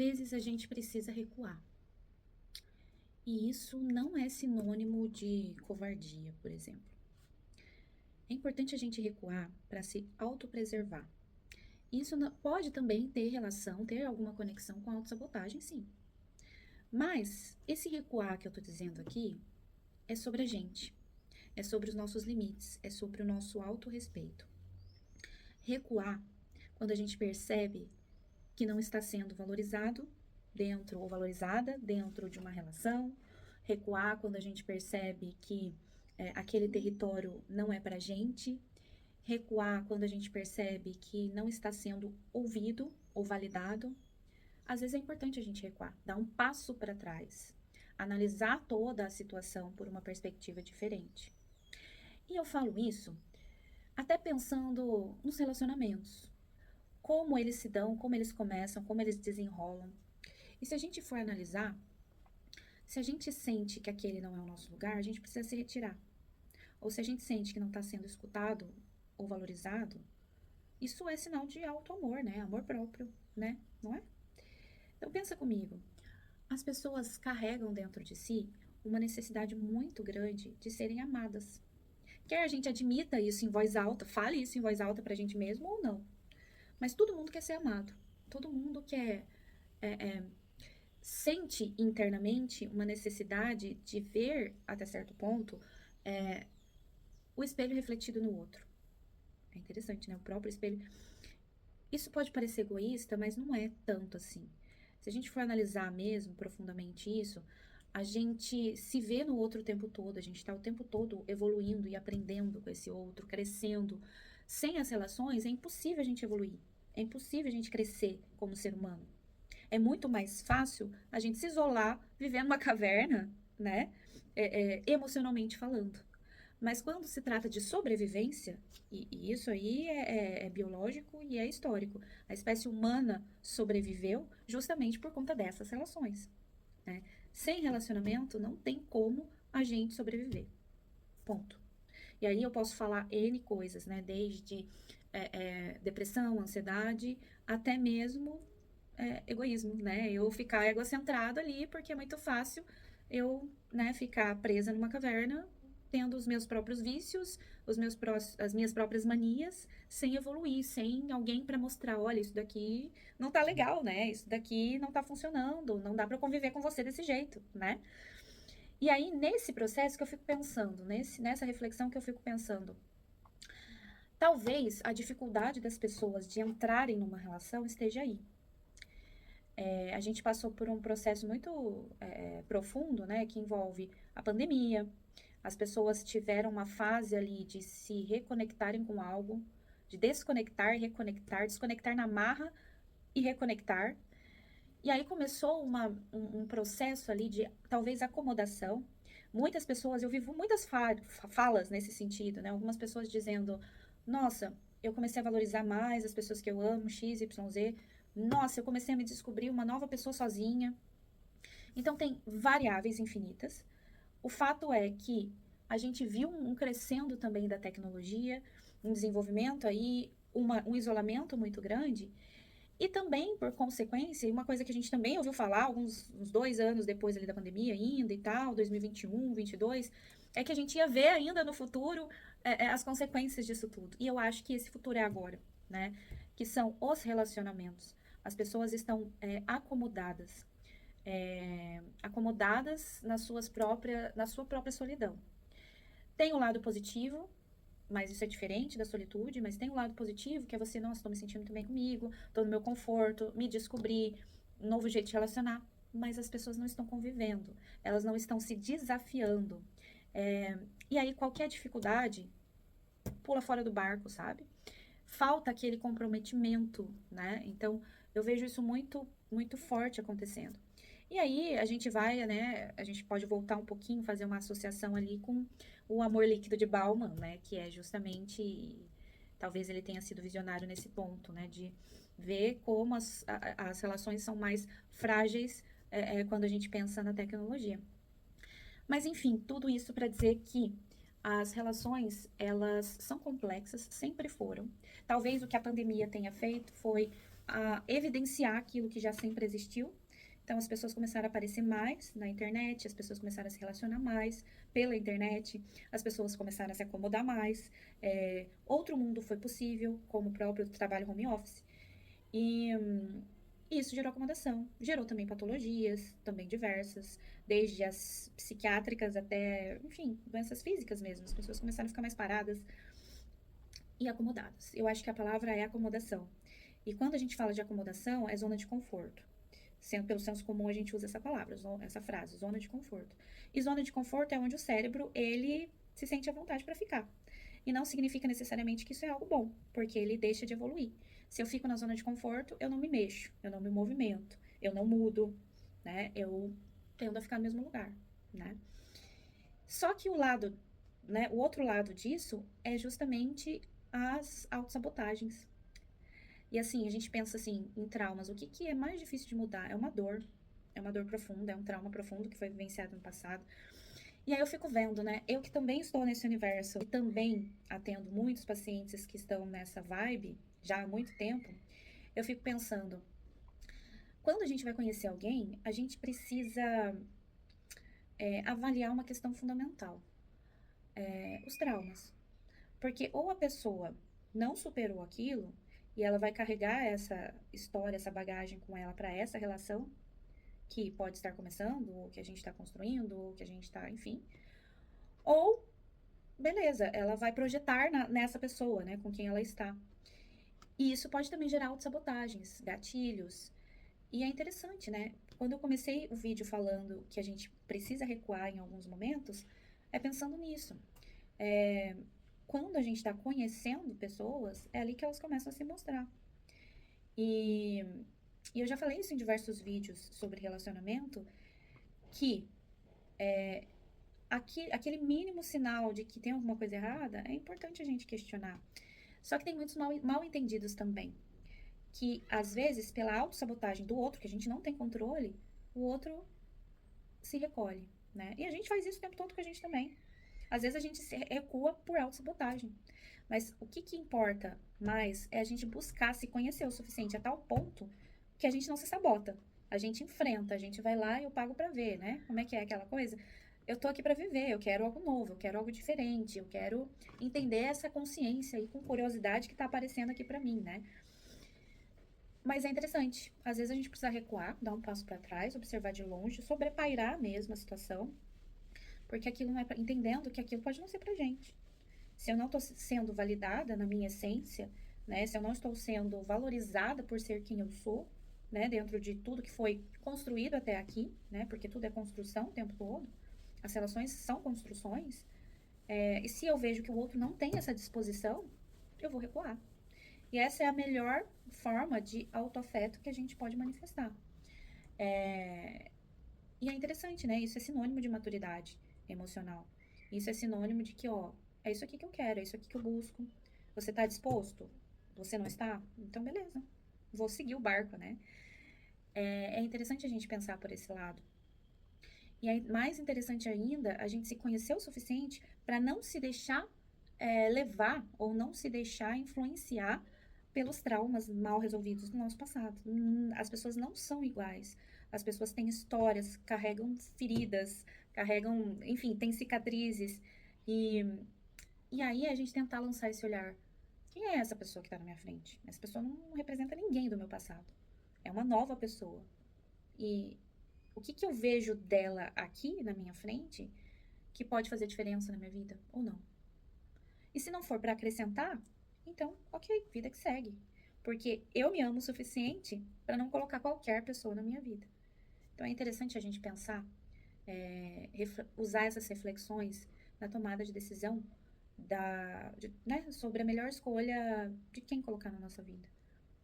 vezes a gente precisa recuar. E isso não é sinônimo de covardia, por exemplo. É importante a gente recuar para se autopreservar. Isso pode também ter relação, ter alguma conexão com a autossabotagem, sim. Mas esse recuar que eu tô dizendo aqui é sobre a gente, é sobre os nossos limites, é sobre o nosso autorrespeito. Recuar quando a gente percebe que não está sendo valorizado dentro ou valorizada dentro de uma relação, recuar quando a gente percebe que aquele território não é pra gente, recuar quando a gente percebe que não está sendo ouvido ou validado. Às vezes é importante a gente recuar, dar um passo para trás, analisar toda a situação por uma perspectiva diferente. E eu falo isso até pensando nos relacionamentos, como eles se dão, como eles começam, como eles desenrolam. E se a gente for analisar, se a gente sente que aquele não é o nosso lugar, a gente precisa se retirar. Ou se a gente sente que não está sendo escutado ou valorizado, isso é sinal de auto-amor, né? Amor próprio, né? Não é? Então pensa comigo. As pessoas carregam dentro de si uma necessidade muito grande de serem amadas. Quer a gente admita isso em voz alta, fale isso em voz alta pra gente mesmo ou não. Mas todo mundo quer ser amado. Todo mundo quer sente internamente uma necessidade de ver, até certo ponto, o espelho refletido no outro. É interessante, né? O próprio espelho. Isso pode parecer egoísta, mas não é tanto assim. Se a gente for analisar mesmo profundamente isso, a gente se vê no outro o tempo todo, a gente está o tempo todo evoluindo e aprendendo com esse outro, crescendo. Sem as relações, é impossível a gente evoluir. É impossível a gente crescer como ser humano. É muito mais fácil a gente se isolar, viver numa caverna, né? Emocionalmente falando. Mas quando se trata de sobrevivência, e isso aí é biológico e é histórico, a espécie humana sobreviveu justamente por conta dessas relações. Né? Sem relacionamento, não tem como a gente sobreviver. Ponto. E aí eu posso falar N coisas, né? Desde depressão, ansiedade, até mesmo egoísmo, né? Eu ficar egocentrado ali, porque é muito fácil eu, né, ficar presa numa caverna, tendo os meus próprios vícios, as minhas próprias manias, sem evoluir, sem alguém para mostrar, olha, isso daqui não tá legal, né? Isso daqui não tá funcionando, não dá para conviver com você desse jeito, né? E aí, nesse processo que eu fico pensando, nessa reflexão que eu fico pensando, talvez a dificuldade das pessoas de entrarem numa relação esteja aí. A gente passou por um processo muito profundo, né, que envolve a pandemia. As pessoas tiveram uma fase ali de se reconectarem com algo, de desconectar e reconectar, desconectar na marra e reconectar. E aí começou um processo ali de talvez acomodação. Muitas pessoas, eu vivo muitas falas nesse sentido, né? Algumas pessoas dizendo, nossa, eu comecei a valorizar mais as pessoas que eu amo, X, Y, Z. Nossa, eu comecei a me descobrir uma nova pessoa sozinha. Então tem variáveis infinitas. O fato é que a gente viu um crescendo também da tecnologia, um desenvolvimento aí, um isolamento muito grande. E também, por consequência, uma coisa que a gente também ouviu falar, uns 2 anos depois ali da pandemia ainda e tal, 2021, 22, é que a gente ia ver ainda no futuro as consequências disso tudo. E eu acho que esse futuro é agora, né? Que são os relacionamentos. As pessoas estão acomodadas. Acomodadas na sua própria solidão. Tem o lado positivo, mas isso é diferente da solitude, mas tem um lado positivo, que é você, nossa, tô me sentindo muito bem comigo, tô no meu conforto, me descobri, um novo jeito de relacionar, mas as pessoas não estão convivendo, elas não estão se desafiando. E aí, qualquer dificuldade, pula fora do barco, sabe? Falta aquele comprometimento, né? Então, eu vejo isso muito, muito forte acontecendo. E aí, a gente vai, né? A gente pode voltar um pouquinho, fazer uma associação ali com o amor líquido de Bauman, né? Que é justamente. Talvez ele tenha sido visionário nesse ponto, né? De ver como as relações são mais frágeis quando a gente pensa na tecnologia. Mas, enfim, tudo isso para dizer que as relações, elas são complexas, sempre foram. Talvez o que a pandemia tenha feito foi a evidenciar aquilo que já sempre existiu. Então, as pessoas começaram a aparecer mais na internet, as pessoas começaram a se relacionar mais pela internet, as pessoas começaram a se acomodar mais. Outro mundo foi possível, como o próprio trabalho home office. E isso gerou acomodação. Gerou também patologias, também diversas, desde as psiquiátricas até, enfim, doenças físicas mesmo. As pessoas começaram a ficar mais paradas e acomodadas. Eu acho que a palavra é acomodação. E quando a gente fala de acomodação, é zona de conforto. Pelo senso comum, a gente usa essa palavra, essa frase, zona de conforto. E zona de conforto é onde o cérebro, ele se sente à vontade para ficar. E não significa necessariamente que isso é algo bom, porque ele deixa de evoluir. Se eu fico na zona de conforto, eu não me mexo, eu não me movimento, eu não mudo, né? Eu tendo a ficar no mesmo lugar, né? Só que o outro lado disso é justamente as autossabotagens. E assim, a gente pensa assim, em traumas, o que é mais difícil de mudar? É uma dor profunda, é um trauma profundo que foi vivenciado no passado. E aí eu fico vendo, né? Eu que também estou nesse universo e também atendo muitos pacientes que estão nessa vibe já há muito tempo, eu fico pensando, quando a gente vai conhecer alguém, a gente precisa avaliar uma questão fundamental, os traumas. Porque ou a pessoa não superou aquilo e ela vai carregar essa história, essa bagagem com ela para essa relação que pode estar começando, ou que a gente está construindo, ou que a gente está, enfim. Ou, beleza, ela vai projetar nessa pessoa, né, com quem ela está. E isso pode também gerar autossabotagens, gatilhos. E é interessante, né? Quando eu comecei o vídeo falando que a gente precisa recuar em alguns momentos, é pensando nisso. Quando a gente está conhecendo pessoas, é ali que elas começam a se mostrar. E eu já falei isso em diversos vídeos sobre relacionamento, que aquele mínimo sinal de que tem alguma coisa errada, é importante a gente questionar. Só que tem muitos mal entendidos também. Que, às vezes, pela autossabotagem do outro, que a gente não tem controle, o outro se recolhe, né? E a gente faz isso o tempo todo com a gente também. Às vezes a gente se recua por autossabotagem. Mas o que importa mais é a gente buscar se conhecer o suficiente a tal ponto que a gente não se sabota. A gente enfrenta, a gente vai lá e eu pago pra ver, né? Como é que é aquela coisa? Eu tô aqui pra viver, eu quero algo novo, eu quero algo diferente, eu quero entender essa consciência aí com curiosidade que tá aparecendo aqui pra mim, né? Mas é interessante. Às vezes a gente precisa recuar, dar um passo para trás, observar de longe, sobrepairar mesmo a situação, porque aquilo não é entendendo que aquilo pode não ser pra gente. Se eu não estou sendo validada na minha essência, né, se eu não estou sendo valorizada por ser quem eu sou, né, dentro de tudo que foi construído até aqui, né, porque tudo é construção o tempo todo, as relações são construções, e se eu vejo que o outro não tem essa disposição, eu vou recuar. E essa é a melhor forma de autoafeto que a gente pode manifestar. E é interessante, né? Isso é sinônimo de maturidade emocional. Isso é sinônimo de que, ó, é isso aqui que eu quero, é isso aqui que eu busco. Você tá disposto? Você não está? Então, beleza. Vou seguir o barco, né? É interessante a gente pensar por esse lado. E é mais interessante ainda a gente se conhecer o suficiente para não se deixar levar ou não se deixar influenciar pelos traumas mal resolvidos do nosso passado. As pessoas não são iguais. As pessoas têm histórias, carregam feridas, carregam, enfim, têm cicatrizes. E, e aí a gente tentar lançar esse olhar. Quem é essa pessoa que está na minha frente? Essa pessoa não representa ninguém do meu passado. É uma nova pessoa. E o que eu vejo dela aqui na minha frente que pode fazer diferença na minha vida ou não? E se não for para acrescentar, então, ok, vida que segue. Porque eu me amo o suficiente para não colocar qualquer pessoa na minha vida. Então é interessante a gente pensar, usar essas reflexões na tomada de decisão né, sobre a melhor escolha de quem colocar na nossa vida.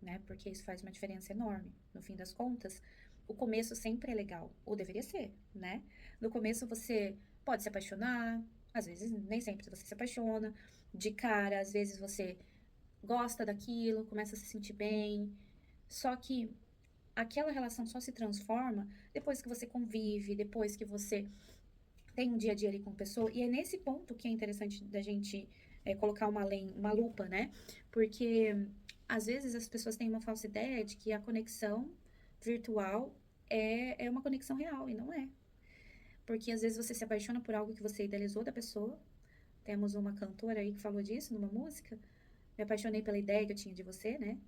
Né? Porque isso faz uma diferença enorme. No fim das contas, o começo sempre é legal, ou deveria ser, né? No começo você pode se apaixonar, às vezes nem sempre você se apaixona, de cara, às vezes você gosta daquilo, começa a se sentir bem, só que aquela relação só se transforma depois que você convive, depois que você tem um dia a dia ali com a pessoa, e é nesse ponto que é interessante da gente colocar uma lupa, né? Porque às vezes as pessoas têm uma falsa ideia de que a conexão virtual é uma conexão real, e não é. Porque às vezes você se apaixona por algo que você idealizou da pessoa. Temos uma cantora aí que falou disso numa música. Me apaixonei pela ideia que eu tinha de você, né?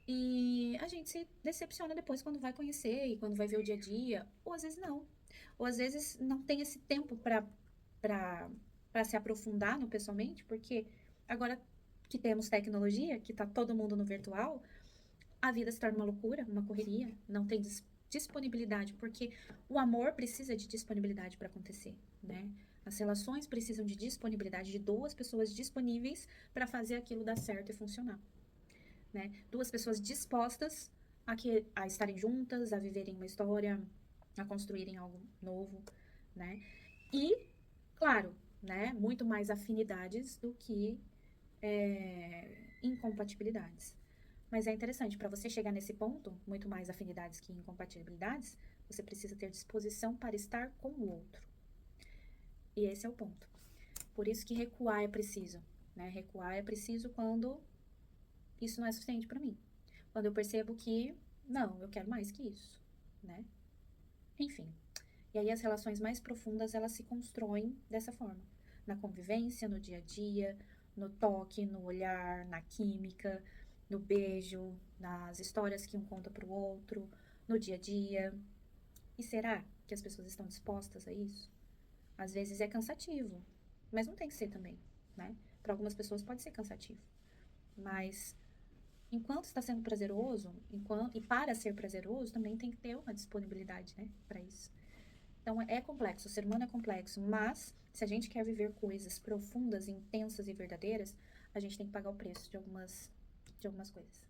E a gente se decepciona depois quando vai conhecer e quando vai ver o dia a dia, ou às vezes não. Ou às vezes não tem esse tempo para se aprofundar no pessoalmente, porque agora que temos tecnologia, que tá todo mundo no virtual, a vida se torna uma loucura, uma correria, não tem disponibilidade, porque o amor precisa de disponibilidade para acontecer, né? As relações precisam de disponibilidade de duas pessoas disponíveis para fazer aquilo dar certo e funcionar, né? Duas pessoas dispostas a estarem juntas, a viverem uma história, a construírem algo novo, né? E, claro, né, muito mais afinidades do que incompatibilidades. Mas é interessante, para você chegar nesse ponto, muito mais afinidades que incompatibilidades, você precisa ter disposição para estar com o outro. E esse é o ponto. Por isso que recuar é preciso, né? Recuar é preciso quando isso não é suficiente para mim. Quando eu percebo que, não, eu quero mais que isso, né? Enfim. E aí as relações mais profundas, elas se constroem dessa forma. Na convivência, no dia a dia, no toque, no olhar, na química, no beijo, nas histórias que um conta pro outro, no dia a dia. E será que as pessoas estão dispostas a isso? Às vezes é cansativo, mas não tem que ser também, né? Para algumas pessoas pode ser cansativo. Mas enquanto está sendo prazeroso, e para ser prazeroso, também tem que ter uma disponibilidade, né, para isso. Então, é complexo, o ser humano é complexo, mas se a gente quer viver coisas profundas, intensas e verdadeiras, a gente tem que pagar o preço de algumas coisas.